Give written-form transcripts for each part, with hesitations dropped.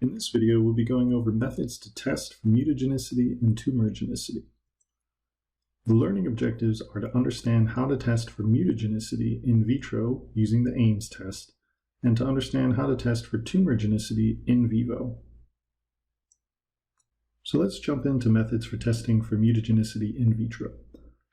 In this video, we'll be going over methods to test for mutagenicity and tumorigenicity. The learning objectives are to understand how to test for mutagenicity in vitro using the Ames test, and to understand how to test for tumorigenicity in vivo. So let's jump into methods for testing for mutagenicity in vitro.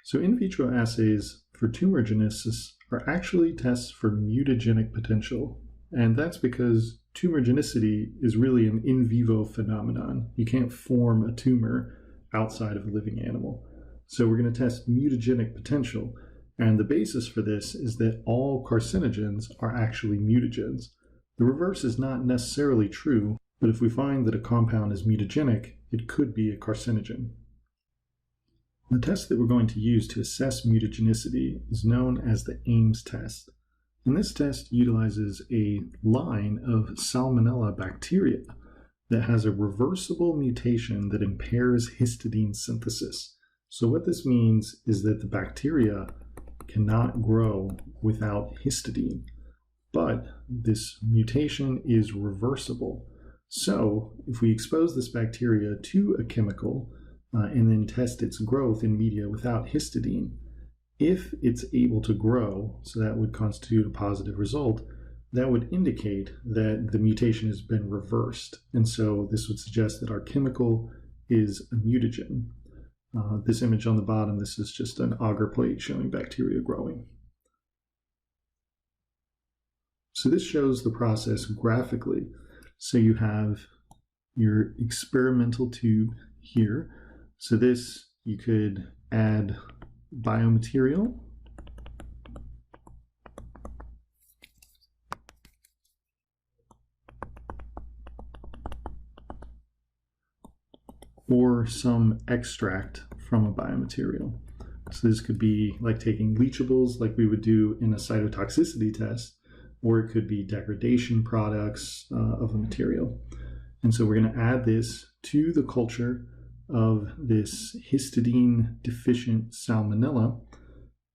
So in vitro assays for tumorigenesis are actually tests for mutagenic potential, and that's because tumorigenicity is really an in vivo phenomenon. You can't form a tumor outside of a living animal. So we're going to test mutagenic potential, and the basis for this is that all carcinogens are actually mutagens. The reverse is not necessarily true, but if we find that a compound is mutagenic, it could be a carcinogen. The test that we're going to use to assess mutagenicity is known as the Ames test. And this test utilizes a line of Salmonella bacteria that has a reversible mutation that impairs histidine synthesis. So what this means is that the bacteria cannot grow without histidine, but this mutation is reversible. So if we expose this bacteria to a chemical and then test its growth in media without histidine, if it's able to grow, so that would constitute a positive result, that would indicate that the mutation has been reversed. And so this would suggest that our chemical is a mutagen. This image on the bottom, this is just an agar plate showing bacteria growing. So this shows the process graphically. So you have your experimental tube here. So this, you could add biomaterial, or some extract from a biomaterial. So this could be like taking leachables like we would do in a cytotoxicity test, or it could be degradation products of a material. And so we're going to add this to the culture of this histidine deficient salmonella.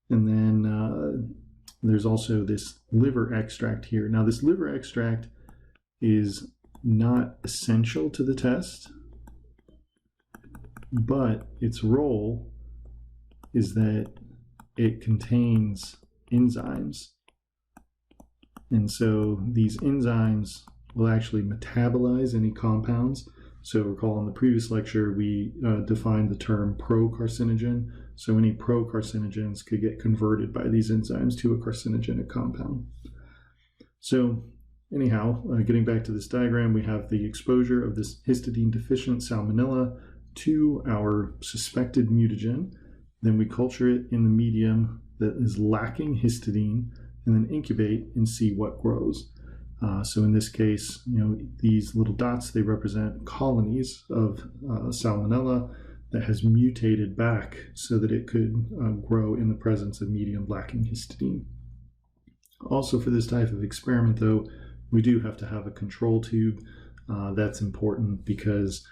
And then there's also this liver extract here. Now this liver extract is not essential to the test, but its role is that it contains enzymes. And so these enzymes will actually metabolize any compounds. So recall in the previous lecture, we defined the term pro-carcinogen. So any pro-carcinogens could get converted by these enzymes to a carcinogenic compound. So anyhow, getting back to this diagram, we have the exposure of this histidine deficient salmonella to our suspected mutagen. Then we culture it in the medium that is lacking histidine, and then incubate and see what grows. So in this case, these little dots, they represent colonies of salmonella that has mutated back so that it could grow in the presence of medium lacking histidine. Also for this type of experiment though, we do have to have a control tube. That's important because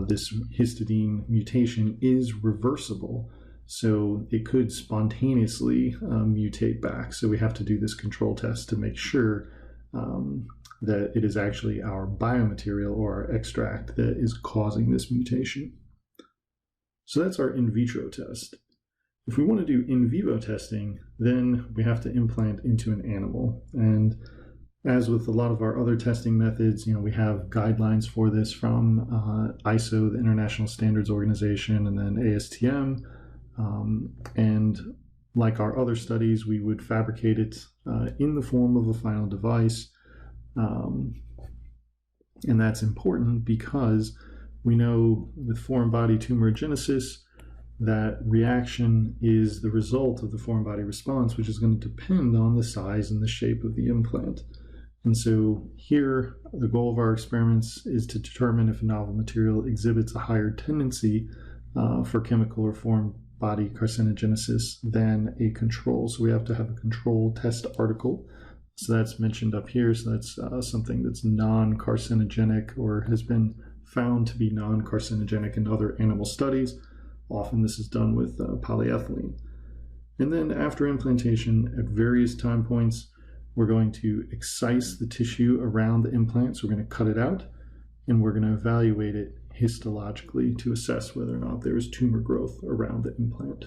this histidine mutation is reversible. So it could spontaneously mutate back. So we have to do this control test to make sure that it is actually our biomaterial or our extract that is causing this mutation. So that's our in vitro test. If we want to do in vivo testing, then we have to implant into an animal. And as with a lot of our other testing methods, we have guidelines for this from ISO, the International Standards Organization, and then ASTM. And like our other studies, we would fabricate it in the form of a final device. And that's important because we know with foreign body tumorigenesis, that reaction is the result of the foreign body response, which is going to depend on the size and the shape of the implant. And so here, the goal of our experiments is to determine if a novel material exhibits a higher tendency for chemical or foreign body carcinogenesis than a control. So we have to have a control test article. So that's mentioned up here. So that's something that's non-carcinogenic or has been found to be non-carcinogenic in other animal studies. Often this is done with polyethylene. And then after implantation, at various time points, we're going to excise the tissue around the implant. So we're going to cut it out. and we're going to evaluate it histologically to assess whether or not there is tumor growth around the implant.